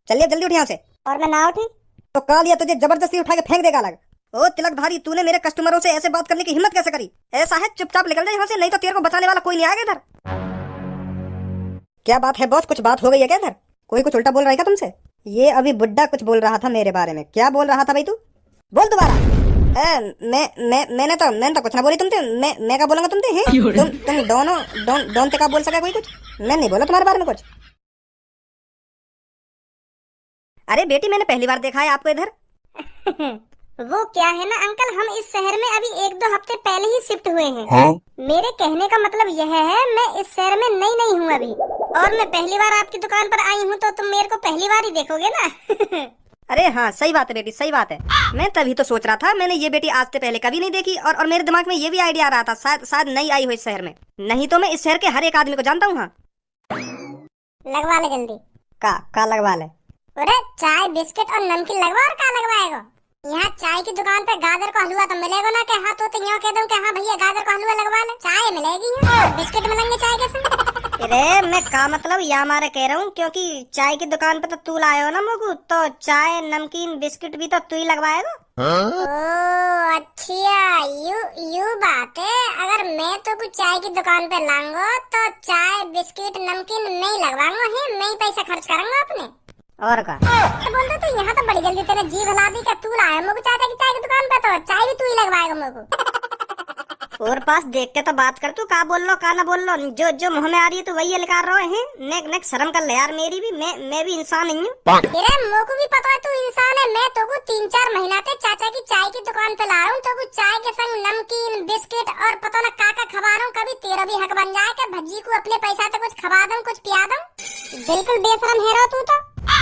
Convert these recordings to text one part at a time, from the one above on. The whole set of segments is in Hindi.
चलिए जल्दी उठ यहाँ से। और मैं ना उठी तो काल या तुझे जबरदस्ती उठा के फेंक देगा अलग। ओ तिलकधारी, तूने मेरे कस्टमरों से ऐसे बात करने की हिम्मत कैसे करी? ऐसा है चुपचाप निकल जा यहाँ से, नहीं तो तेरे को बचाने वाला कोई नहीं आएगा इधर। क्या बात है बॉस, कुछ बात हो गई है क्या इधर? कोई कुछ उल्टा बोल रहा है क्या तुमसे? ये अभी बुड्ढा कुछ बोल रहा था मेरे बारे में। क्या बोल रहा था भाई तू? बोल दोबारा। मैंने तो कुछ ना बोली तुमसे। मैं क्या बोलूंगा तुमसे? हैं तुम दोनों डोन ते का बोल सका कोई कुछ? मैं नहीं बोला तुम्हारे बारे में कुछ। अरे बेटी, मैंने पहली बार देखा है आपको इधर। वो क्या है ना अंकल, हम इस शहर में अभी 1-2 हफ्ते पहले ही शिफ्ट हुए हैं। हाँ? मेरे कहने का मतलब यह है, मैं इस शहर में नई नहीं हूँ अभी, और मैं पहली बार आपकी दुकान पर आई हूँ, तो तुम मेरे को पहली बार ही देखोगे ना। अरे हाँ, सही बात है बेटी, सही बात है। मैं तभी तो सोच रहा था, मैंने ये बेटी आज से पहले कभी नहीं देखी, और मेरे दिमाग में ये भी आइडिया आ रहा था शायद नई आई हो इस शहर में। नहीं तो मैं इस शहर के हर एक आदमी को जानता हूँ। हाँ, लगवा ले जल्दी। का लगवा ले? अरे चाय बिस्किट और नमकीन लगवा, और क्या लगवाएगा? यहाँ चाय की दुकान पे गाजर का हलवा तो मिलेगा ना, कि हाँ तो यहाँ कह दूं कि हाँ भैया गाजर का हलवा लगवा ले, चाय मिलेगी यहाँ, और बिस्किट मिलेंगे चाय के संग। अरे मैं का मतलब या मारे कह रहा हूँ, क्योंकि चाय की दुकान पे तो तू लाए हो ना मोगू, तो चाय नमकीन बिस्किट भी तो तू ही लगवाएगा। ओ अच्छा, यू बात है। अगर मैं तो कुछ चाय की दुकान पे लाऊंगा तो चाय बिस्किट नमकीन नहीं लगवाऊंगा, है मैं ही पैसा खर्च करूंगा अपने। और का बोल दो तो यहाँ तो बड़ी जल्दी तेरे जीभ हिला दी, क्या तू लाया मोगू चाचा की चाय की दुकान पे, तो चाय भी तू ही लगवाएगा मोगू। और पास देख के तो बात कर, तू का बोल लो का ना बोल लो, जो जो मुंह में आ रही है तो वही निकाल रहे हैं। नेक शर्म कर ले यार, मेरी भी, मैं भी इंसान नहीं हूँ। तेरे मोको भी पता है तू इंसान है। मैं तो 3-4 महीना से चाचा की चाय की दुकान पे ला रहा हूँ, तो चाय के संग नमकीन बिस्किट और पता न का खवा रहा हूँ। कभी तेरा भी हक बन जाए कि भज्जी को अपने पैसा से कुछ खवा दूं, कुछ पिया दूं। बिल्कुल बेशरम है तू तो,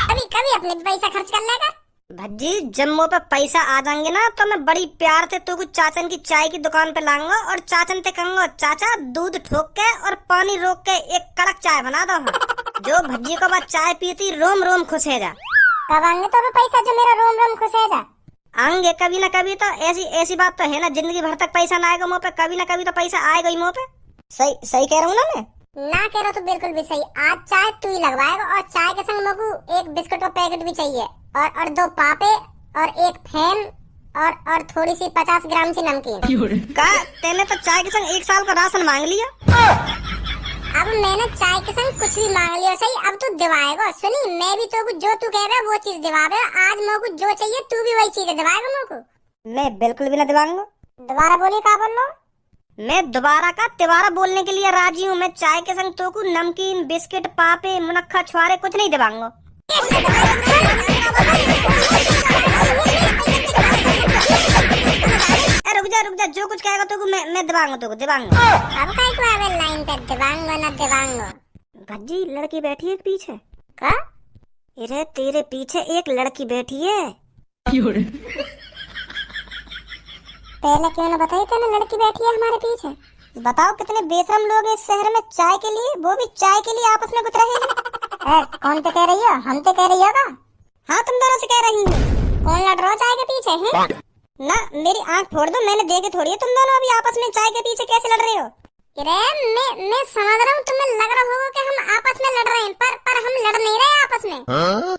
कभी कभी अपने पैसा खर्च कर लेगा। भज्जी, जब मुँह पे पैसा आ जाएंगे ना, तो मैं बड़ी प्यार से तू कुछ चाचन की चाय की दुकान पे लाऊंगा, और चाचन से कहूंगा चाचा दूध ठोक के और पानी रोक के एक कड़क चाय बना दो। जो भज्जी को बाद चाय पीती रोम रोम खुश है जा। कब आएंगे तो पैसा जो मेरा रोम रोम खुश है जा? आएंगे कभी ना कभी तो, ऐसी बात तो है ना, जिंदगी भर तक पैसा ना आएगा मुँह पे, कभी ना कभी तो पैसा आएगा ही मुँह पे। सही कह रहा हूँ ना मैं? ना कह रहा तो बिल्कुल भी सही। आज चाय तू ही लगवाएगा, और चाय के संग मुझको एक बिस्कुट का पैकेट भी चाहिए, और 2 पापे और एक फैन, और थोड़ी सी 50 ग्राम सी नमकीन। का तेने तो चाय के संग 1 साल का राशन मांग लिया। अब मैंने चाय के संग कुछ भी मांग लिया सही, अब तू दिवाएगा। सुनी, मैं भी तो जो तू कह रहा है वो चीज दिवावे। आज मुझको जो चाहिए तू भी वही चीज दिवाएगा मुझको। मैं बिल्कुल भी ना दिवाऊंगा। दोबारा बोलिए, क्या बोल लो? मैं दोबारा का तिवारा बोलने के लिए राजी हूँ। मैं चाय के संग तो को नमकीन बिस्किट पापे मुनक्खा छुआरे कुछ नहीं दिवाऊंगा। रुक जा, जो कुछ कहेगा तो मैं दिवाऊंगा, तो दिवाऊंगा। अब काहे को आवे लाइन पे दिवाऊंगा ना दिवाऊंगा? भज्जी, लड़की बैठी है पीछे। का? अरे तेरे पीछे एक लड़की बैठी है। पहले क्यों ना बताई तेने लड़की बैठी है हमारे पीछे? बताओ कितने बेशरम लोग हैं इस शहर में चाय के लिए, वो भी चाय के लिए आपस में गुथ रहे हैं। कौन पे कह रही हो? हम तो कह रही होगा। हाँ, तुम दोनों से कह रही हो। कौन लड़ रहा चाय के पीछे है? ना मेरी आंख फोड़ दो, मैंने देखे थोड़ी है तुम दोनों अभी आपस में चाय के पीछे कैसे लड़ रहे हो। अरे मैं समझ रहा हूँ, तुम्हें लग रहा होगा कि हम आपस में लड़ रहे हैं, पर हम लड़ नहीं रहे आपस में।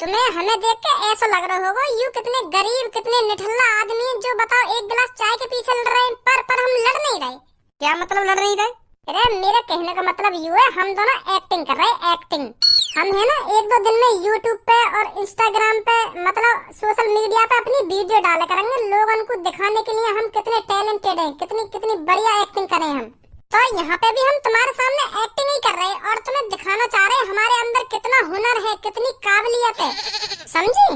तुम्हें हमें देख के ऐसा लग रहा होगा यू कितने गरीब कितने निठल्ला आदमी है, जो बताओ एक गिलास चाय के पीछे लड़ रहे हैं, पर हम लड़ नहीं रहे। क्या मतलब लड़ नहीं रहे? अरे मेरे कहने का मतलब यू है, हम दोनों एक्टिंग कर रहे हैं, एक्टिंग। हम है ना 1-2 दिन में यूट्यूब पे और इंस्टाग्राम पे, मतलब सोशल मीडिया पे अपनी वीडियो डाले करेंगे, लोगों को दिखाने के लिए हम कितने टैलेंटेड हैं, कितनी बढ़िया एक्टिंग करें हम। तो यहाँ पे भी हम तुम्हारे सामने एक्टिंग ही कर रहे हैं, और तुम्हें दिखाना चाह रहे हैं हमारे अंदर कितना हुनर है, कितनी काबिलियत है, समझी?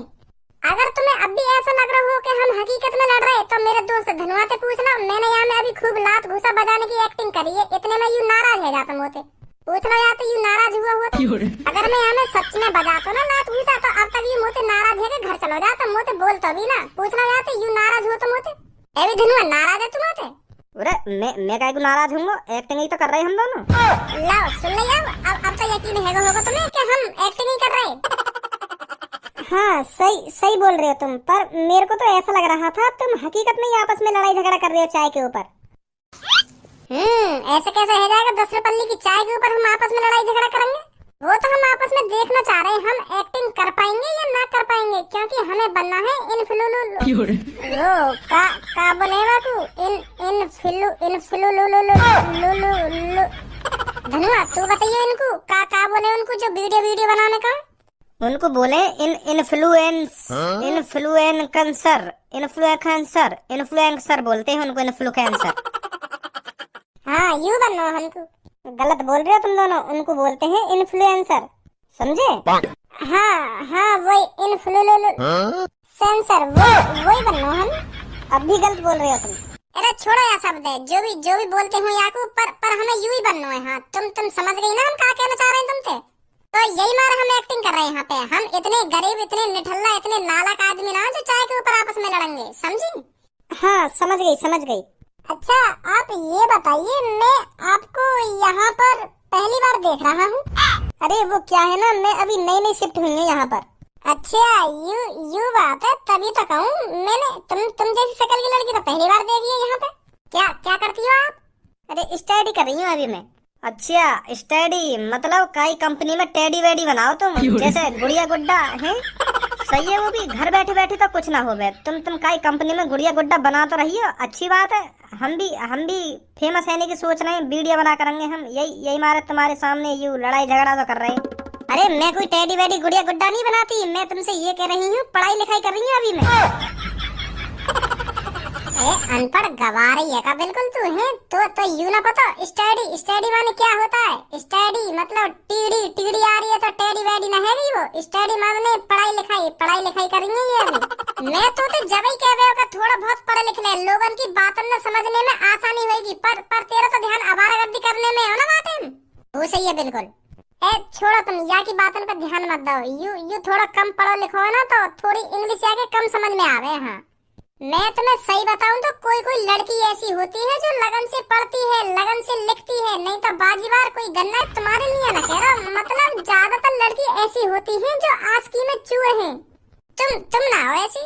अगर तुम्हें अब भी ऐसा लग रहा हो कि हम हकीकत में लड़ रहे हैं, तो मेरे दोस्त धनुआ से पूछना, मैंने यहाँ में अभी खूब लात घुसा बजाने की एक्टिंग करी है, इतने में यू नाराज है जाता मोते। पूछना जाते यू नाराज हुआ हो तो। अगर मैं यहाँ में सच में बजाता ना लात घुसा, तो अब तक यू मोते नाराज है कि घर चलो जाता, मोते बोल तो भी ना। पूछना जाते यू नाराज हो तो मोते। अभी धनुआ नाराज है तुम मोते? अरे मैं काहे को नाराज हूँगा, एक्टिंग ही तो कर रहे हम दोनों। लाओ सुन लिया, अब तो यकीन होगा तुम्हें कि हम एक्टिंग ही कर रहे हैं। हाँ, सही बोल रहे हो तुम, पर मेरे को तो ऐसा लग रहा था तुम हकीकत में ही आपस में लड़ाई झगड़ा कर रहे हो चाय के ऊपर। ऐसे कैसे हो जाएगा? 10 रुपये की चाय के ऊपर हम आपस में लड़ाई झगड़ा करेंगे? वो तो हम आपस में देखना चाह रहे हैं, हम एक्टिंग कर पाएंगे या ना करेंगे क्योंकि हमें बनना है वो का बोलेगा तू धनुआ तू बताइए इनको का बोले उनको जो वीडियो बनाने का। उनको बोले इन्फ्लुएंसर बोलते हैं उनको, इन्फ्लुएंसर। हाँ यूं बनना हमको। गलत बोल रहे हो तुम दोनों, उनको बोलते हैं इन्फ्लुएंसर, समझे? हाँ वही सेंसर वही बनना हम। अब भी गलत बोल रहे हो तुम। अरे छोड़ो यार शब्द है जो भी बोलते हो याकूब, पर हमें यूं ही बनना है। हाँ तुम समझ गई ना हम क्या कहना चाह रहे हैं तुमसे? तो यही मारा हम एक्टिंग कर रहे हैं यहाँ पे। हम इतने गरीब, इतने निठल्ला, इतने नालायक आदमी ना जो चाय के ऊपर आपस में लड़ेंगे, समझी? हाँ समझ गई। अच्छा आप ये बताइए, मैं आपको यहाँ पर पहली बार देख रहा हूँ। अरे वो क्या है ना, मैं अभी नई शिफ्ट हुई हूँ यहाँ पर। अच्छा यू बात है, तभी तो कहूँ मैंने तुम जैसी शक्ल की लड़की तो पहली बार देखी है यहाँ पे। क्या करती हो आप? अरे स्टडी कर रही हूँ अभी मैं। अच्छा स्टडी मतलब काई कंपनी में टेडी वेडी बनाओ तुम, जैसे गुड़िया गुड्डा है। सही है, वो भी घर बैठे बैठे तो कुछ ना हो बे। तुम काई कंपनी में गुड़िया गुड्डा बना तो रही हो, अच्छी बात है। हम भी फेमस रहने की सोच रहे हैं, वीडियो बना करेंगे हम। यही मारे तुम्हारे सामने यू लड़ाई झगड़ा तो कर रहे हैं। अरे मैं कोई टेडी वेडी गुड़िया गुड्डा नहीं बनाती, मैं तुमसे ये कह रही हूँ पढ़ाई लिखाई कर रही हूँ अभी मैं। अनपढ़ गवार ही है का बिल्कुल तू है। तो यू ना पता स्टडी माने क्या होता है? स्टडी मतलब टीडी आ रही है तो टेडी वेडी ना है वो। स्टडी माने पढ़ाई लिखाई करेंगे ये अभी। मैं तो जब ही कह रहे हो कि थोड़ा बहुत पढ़े लिख ले, लोगों की बातों में समझने में आसानी होगी, पर तेरा तो ध्यान आवारागर्दी करने में है ना बातें। वो सही है बिल्कुल। छोड़ो तुम या की बातों पर ध्यान मत दो। यू थोड़ा कम पढ़ो लिखो है ना तो थोड़ी इंग्लिश आके कम समझ में आवे। हाँ मैं तुम्हें सही बताऊं तो कोई लड़की ऐसी होती है जो लगन से पढ़ती है, लगन से लिखती है, नहीं तो बाजी बार कोई गन्ना तुम्हारे लिए ना कह रहा। मतलब ज्यादातर लड़की ऐसी होती है जो आस्की में चूर है। तुम ना हो ऐसी।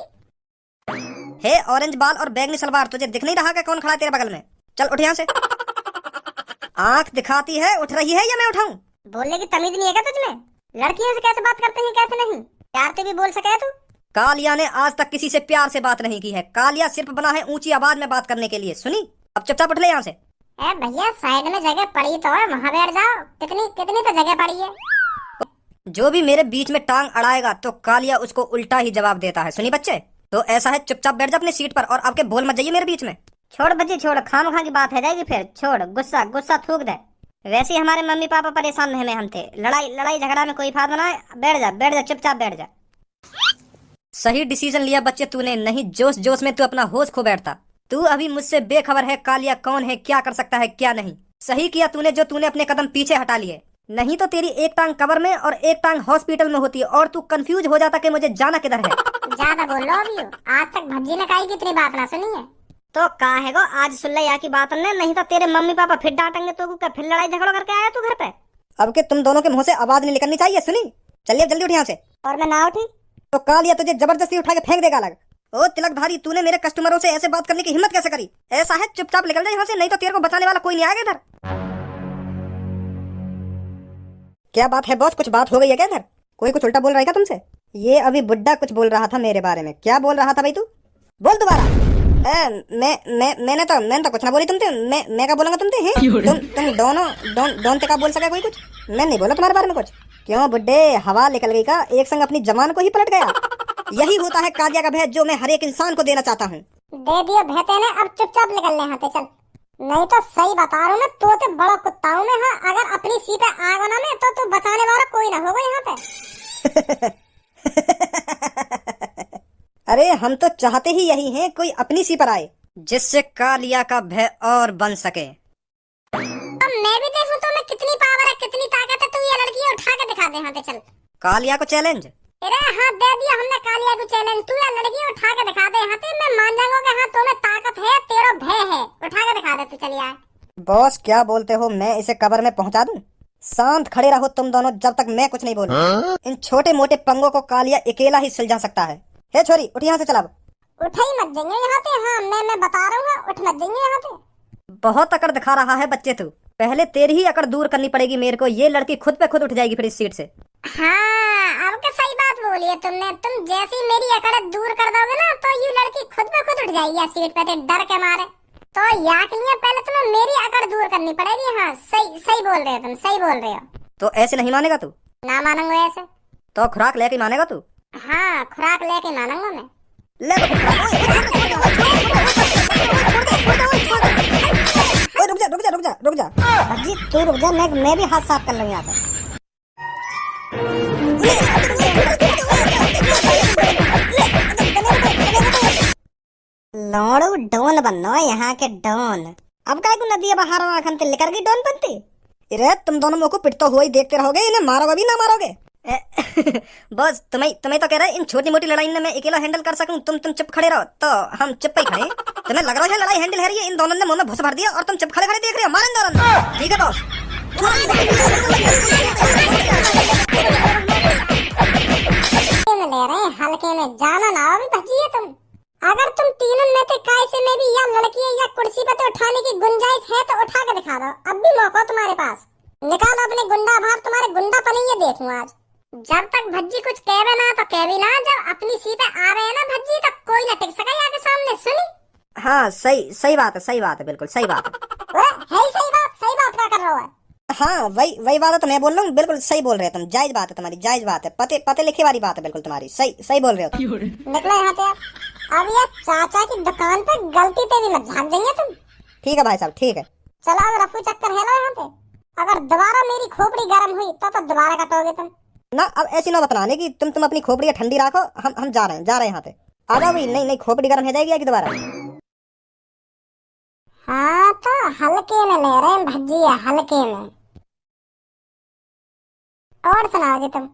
हे ऑरेंज बाल और बैगनी सलवार, तुझे दिख नहीं रहा कि कौन खड़ा है तेरे बगल में? चल उठ यहाँ से। आंख दिखाती है, उठ रही है या मैं उठाऊं? बोलने की तमीज नहीं है क्या तुझमें? लड़कियों से कैसे बात करते हैं कैसे नहीं? प्यार से भी बोल सके तू? कालिया ने आज तक किसी से प्यार से बात नहीं की है। कालिया सिर्फ बना है ऊंची आवाज में बात करने के लिए, सुनी? अब चुपचाप उठ ले यहाँ से। भैया साइड में जगह पड़ी तो है, वहाँ बैठ जाओ। कितनी तो जगह पड़ी है। जो भी मेरे बीच में टांग अड़ाएगा तो कालिया उसको उल्टा ही जवाब देता है, सुनी बच्चे? तो ऐसा है, चुपचाप बैठ जा अपनी सीट पर और आपके बोल मत जाइए मेरे बीच में। छोड़ बच्चे छोड़, खामखा की बात है जाएगी फिर। छोड़, गुस्सा थूक दे। वैसे ही हमारे मम्मी पापा परेशान रहने हम थे, लड़ाई झगड़ा में कोई फायदा ना है। बैठ जा चुपचाप बैठ जा। सही डिसीजन लिया बच्चे तूने, नहीं जोश में तू अपना होश खो बैठता। तू अभी मुझसे बेखबर है कालिया कौन है, क्या कर सकता है क्या नहीं। सही किया तूने जो तूने अपने कदम पीछे हटा लिए, नहीं तो तेरी एक टांग कबर में और एक टांग हॉस्पिटल में होती और तू कंफ्यूज हो जाता कि मुझे जाना किधर है। ज्यादा बोल लो अभी, आज तक भज्जी ने काई कितनी बात ना सुनी है। तो कहा है गो आज सुन ले यहाँ की बात ने, नहीं तो तेरे मम्मी पापा फिर डांटेंगे तो क्या फिर लड़ाई झगड़ा करके आया तू घर पे? अब के तुम दोनों के मुंह से आवाज नहीं निकलनी चाहिए, सुनी? चलिए जल्दी उठ यहाँ से। और मैं ना उठी तो कालिया तुझे जबरदस्ती उठा के फेंक देगा अलग। ओ तिलकधारी, तूने मेरे कस्टमरों से ऐसे बात करने की हिम्मत कैसे करी? ऐसा है चुपचाप निकल जा यहाँ से, नहीं तो तेरे को बचाने वाला कोई नहीं आएगा इधर। क्या बात है बॉस, कुछ बात हो गई है क्या इधर? कोई कुछ उल्टा बोल रहा है क्या तुमसे? ये अभी बुड्ढा कुछ बोल रहा था मेरे बारे में। क्या बोल रहा था भाई तू? बोल दोबारा। मैंने तो कुछ ना बोली तुमसे। मैं क्या बोलूंगा तुमसे? हैं तुम दोनों का बोल सका कोई कुछ? मैं नहीं बोला तुम्हारे बारे में कुछ। क्यों बुड्ढे, हवा निकल गई का? एक संग अपनी जवान को ही पलट गया। यही होता है कालिया का भय जो मैं हर एक इंसान को देना चाहता हूँ। दे दिया भैते ने, अब चुपचाप निकल ले यहाँ से चल। नहीं तो सही बता रहा हूँ मैं, तो बड़ा कुत्ता हूँ मैं। हाँ अगर अपनी सी पे आग ना में तो बचाने वाला कोई ना होगा यहाँ पे। अरे हम तो चाहते ही यही हैं, कोई अपनी सी पर आए जिससे कालिया का भय और बन सके। अब मैं भी देखूं तो मैं कितनी पावर है, कितनी ताकत है। तू ये लड़की उठा के दिखा दे यहाँ पे चल। कालिया को चैलेंज? अरे हाँ दे दिया हमने कालिया को चैलेंज। तू ये लड़की उठा के दिखा दे यहाँ पे, मैं मान जाऊंगा कि हाँ तुम्हें ताकत है, तेरा भय है। उठा के दिखा दे तू, चल यार। बॉस क्या बोलते हो, मैं इसे कब्र में पहुंचा दूं? शांत खड़े रहो तुम दोनों जब तक मैं कुछ नहीं बोलूं। इन छोटे मोटे पंगों को कालिया अकेला ही सुलझा सकता है। हे छोरी उठ यहाँ से, चला। उठ ही मत देंगे यहाँ पे। हाँ मैं बता रहा हूँ, उठ मत देंगे यहाँ पे। बहुत अकड़ दिखा रहा है बच्चे तू। पहले तेरी ही अकड़ दूर करनी पड़ेगी मेरे को। ये लड़की खुद पे खुद उठ जाएगी फिर इस सीट से। हाँ, अब का सही बात बोली है तुमने। तुम जैसे ही मेरी अकड़ दूर कर दोगे ना, तो ये लड़की खुद पे खुद उठ जाएगी सीट पे से डर के मारे। तो याकनिया पहले तुम्हें मेरी अकड़ दूर करनी पड़ेगी। हाँ, सही सही बोल रहे हो तुम, सही बोल रहे हो। तो ऐसे नहीं मानेगा तू? ना मानूंगा ऐसे। तो खुराक लेके मानेगा तू? हाँ, खुराक लेके मानूंगा मैं। ले तो रुक जा रुक जा रुक जा रुक जा। भज्जी तू रुक जा, मैं भी हाथ साफ कर लूँ यहाँ पे। लोड़ू डोन बनो यहाँ के डोन। अब काय को नदी बाहर आखन ते लेकर गई डोन बनती। अरे तुम दोनों मेरे को पिटते हुए ही देखते रहोगे, इन्हें मारोगे भी ना मारोगे? बस तुम्हें तो कह रहा है इन छोटी मोटी लड़ाई में मैं अकेला हैंडल कर सकूं। तुम चुप खड़े रहो, तो हम चुप ही खड़े। तुम्हें लग रहा है लड़ाई हैंडल है, इन दोनों ने मुंह में भूसा भर दिया और तुम चुप खड़े खड़े देख रहे हो। मारें दोनों, ठीक है बॉस। ले रहे हैं हल्के में, जाना ना अभी भज्जी है तुम। अगर तुम तीनों में से काय से में भी या लड़की या कुर्सी पे तो उठाने की गुंजाइश है तो उठा के दिखा दो। अब भी मौका तुम्हारे पास, निकालो अपने गुंडा भाव। तुम्हारे गुंडा पन ये देखूं आज। जब तक भज्जी कुछ कहवे ना तो कहवी ना, जब अपनी सीट पे आ रहे हैं ना भज्जी, तो कोई न टिक सके आगे सामने। सुनी? हाँ सही बात है, बिल्कुल सही बात है। है सही बात क्या कर रहा है? हाँ वही बात है तो मैं बोल रहा हूँ, बिल्कुल सही बोल रहे हो तुम। जायज बात है तुम्हारी, जायज बात है, पते लिखे वाली बात है बिल्कुल तुम्हारी। सही बोल रहे हो तुम। निकलो यहाँ से अब ये चाचा की दुकान पे गलती से भी मत झाँक देंगे तुम। ठीक है भाई साहब, ठीक है। चलो अब रफू चक्कर है यहाँ पे। अगर दोबारा मेरी खोपड़ी गर्म हुई तो दोबारा कटोगे तुम। ना अब ऐसी ना बताने की तुम अपनी खोपड़ी ठंडी रखो। हम जा रहे हैं यहाँ पे। आ जाओ भाई। नहीं खोपड़ी गर्म हो जाएगी आगे दोबारा। हाँ तो हल्के में ले रहे हैं भज्जी, हल्के में। और सुनाओ जी तुम।